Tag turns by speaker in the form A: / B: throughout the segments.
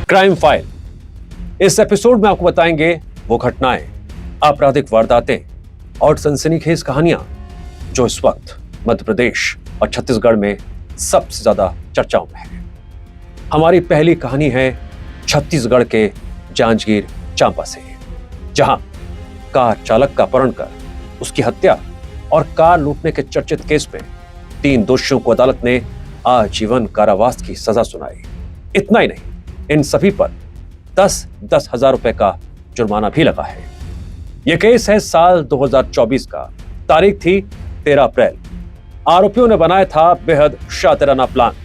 A: Crime file. इस episode में आपको बताएंगे वो घटनाएं, आपराधिक वारदातें और सनसनीखेज कहानियां जो इस वक्त मध्य प्रदेश और छत्तीसगढ़ में सबसे ज्यादा चर्चाओं में है। हमारी पहली कहानी है छत्तीसगढ़ के जांजगीर चांपा से, जहां कार चालक का अपहरण कर उसकी हत्या और कार लूटने के चर्चित केस में 3 दोषियों को अदालत ने आजीवन कारावास की सजा सुनाई। इतना ही नहीं, इन सभी पर 10-10 हजार रुपए का जुर्माना भी लगा है। यह केस है साल 2024 का। तारीख थी 13 अप्रैल। आरोपियों ने बनाया था बेहद शातिराना प्लान।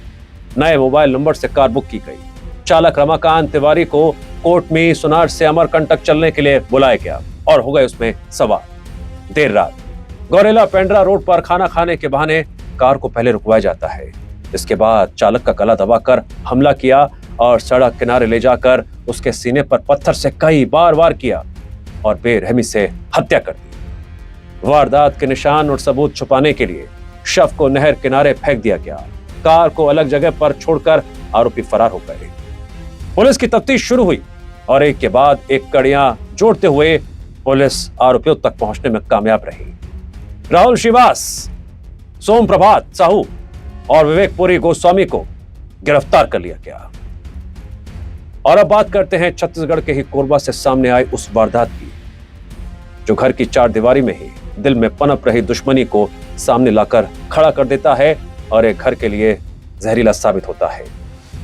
A: नए मोबाइल नंबर से कार बुक की गई। चालक रमाकांत तिवारी को कोर्ट में सुनार से अमरकंटक चलने के लिए बुलाया गया और हो गए उसमें सवार। देर रात गौरेला पेंड्रा रोड पर खाना खाने के बहाने कार को पहले रुकवाया जाता है। इसके बाद चालक का गला दबाकर हमला किया और सड़क किनारे ले जाकर उसके सीने पर पत्थर से कई बार वार किया और बेरहमी से हत्या कर दी। वारदात के निशान और सबूत छुपाने के लिए शव को नहर किनारे फेंक दिया गया। कार को अलग जगह पर छोड़कर आरोपी फरार हो गए। पुलिस की तफ्तीश शुरू हुई और एक के बाद एक कड़ियां जोड़ते हुए पुलिस आरोपियों तक पहुंचने में कामयाब रही। राहुल श्रीवास, सोम प्रभात साहू और विवेकपुरी गोस्वामी को गिरफ्तार कर लिया गया। और अब बात करते हैं छत्तीसगढ़ के ही कोरबा से सामने आई उस वारदात की, जो घर की 4 दीवारी में ही दिल में पनप रही दुश्मनी को सामने लाकर खड़ा कर देता है और एक घर के लिए जहरीला साबित होता है।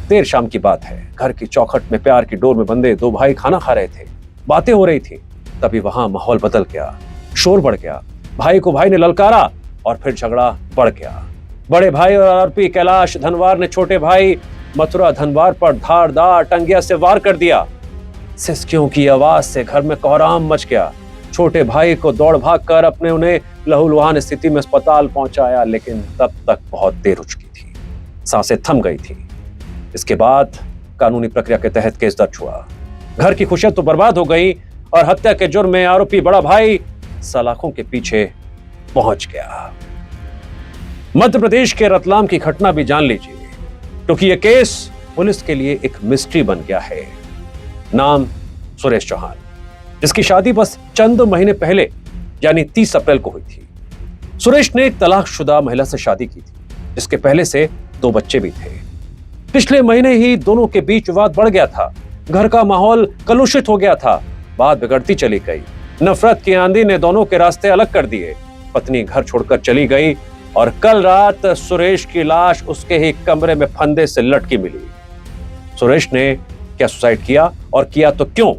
A: देर शाम की बात है। घर की चौखट में प्यार की डोर में बंधे 2 भाई खाना खा रहे थे। बातें हो रही थी। तभी वहां माहौल बदल गया, शोर बढ़ गया। भाई को भाई ने ललकारा और फिर झगड़ा बढ़ गया। बड़े भाई और आरोपी कैलाश धनवार ने छोटे भाई मथुरा धनवार पर धारदार टंगिया से वार कर दिया। सिसकियों की आवाज से घर में कोहराम मच गया। छोटे भाई को दौड़ भाग कर अपने उन्हें लहूलुहान स्थिति में अस्पताल पहुंचाया, लेकिन तब तक बहुत देर हो चुकी थी। सांसें थम गई थी। इसके बाद कानूनी प्रक्रिया के तहत केस दर्ज हुआ। घर की खुशियां तो बर्बाद हो गई और हत्या के जुर्म में आरोपी बड़ा भाई सलाखों के पीछे पहुंच गया। मध्य प्रदेश के रतलाम की घटना भी जान लीजिए, क्योंकि यह केस पुलिस के लिए एक मिस्ट्री बन गया है। नाम सुरेश चौहान, जिसकी शादी बस चंद महीने पहले यानी 30 अप्रैल को हुई थी। सुरेश ने एक तलाकशुदा महिला से शादी की थी, जिसके पहले से 2 बच्चे भी थे। पिछले महीने ही दोनों के बीच विवाद बढ़ गया था। घर का माहौल कलुषित हो गया था। बात बिगड़ती चली गई। नफरत की आंधी ने दोनों के रास्ते अलग कर दिए। पत्नी घर छोड़कर चली गई और कल रात सुरेश की लाश उसके ही कमरे में फंदे से लटकी मिली। सुरेश ने क्या सुसाइड किया, और किया तो क्यों,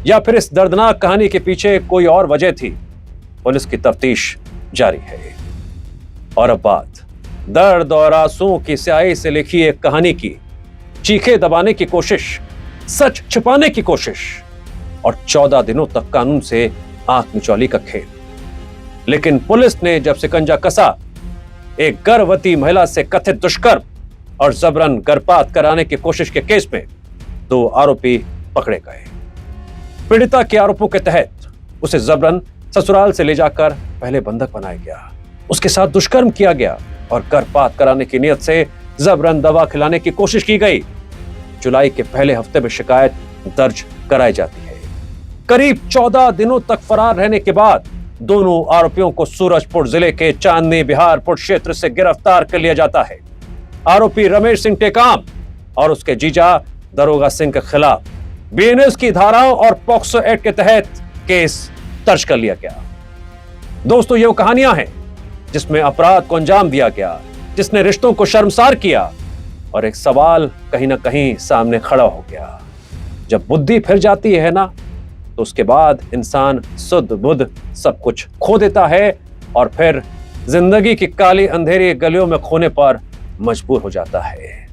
A: या फिर इस दर्दनाक कहानी के पीछे कोई और वजह थी? पुलिस की तफ्तीश जारी है। और अब बात दर्द और आंसुओं की स्याही से लिखी एक कहानी की। चीखे दबाने की कोशिश, सच छिपाने की कोशिश और 14 दिनों तक कानून से आंख मिचौली का खेल। लेकिन पुलिस ने जब शिकंजा कसा, एक गर्भवती महिला से कथित दुष्कर्म और जबरन गर्भपात कराने की कोशिश के केस में 2 आरोपी पकड़े गए। पीड़िता के आरोपों के तहत उसे जबरन ससुराल से ले जाकर पहले बंधक बनाया गया। उसके साथ दुष्कर्म किया गया और गर्भपात कराने की नियत से जबरन दवा खिलाने की कोशिश की गई। जुलाई के पहले हफ्ते में शिकायत दर्ज कराई जाती है। करीब 14 दिनों तक फरार रहने के बाद दोनों आरोपियों को सूरजपुर जिले के चांदनी बिहारपुर क्षेत्र से गिरफ्तार कर लिया जाता है। आरोपी रमेश सिंह टेकाम और उसके जीजा दरोगा सिंह के खिलाफ बीएनएस की धाराओं और पॉक्सो एक्ट के तहत केस दर्ज कर लिया गया। दोस्तों, ये वो कहानियां हैं जिसमें अपराध को अंजाम दिया गया, जिसने रिश्तों को शर्मसार किया, और एक सवाल कहीं ना कहीं सामने खड़ा हो गया। जब बुद्धि फिर जाती है ना, तो उसके बाद इंसान सुध बुध सब कुछ खो देता है और फिर जिंदगी की काली अंधेरी गलियों में खोने पर मजबूर हो जाता है।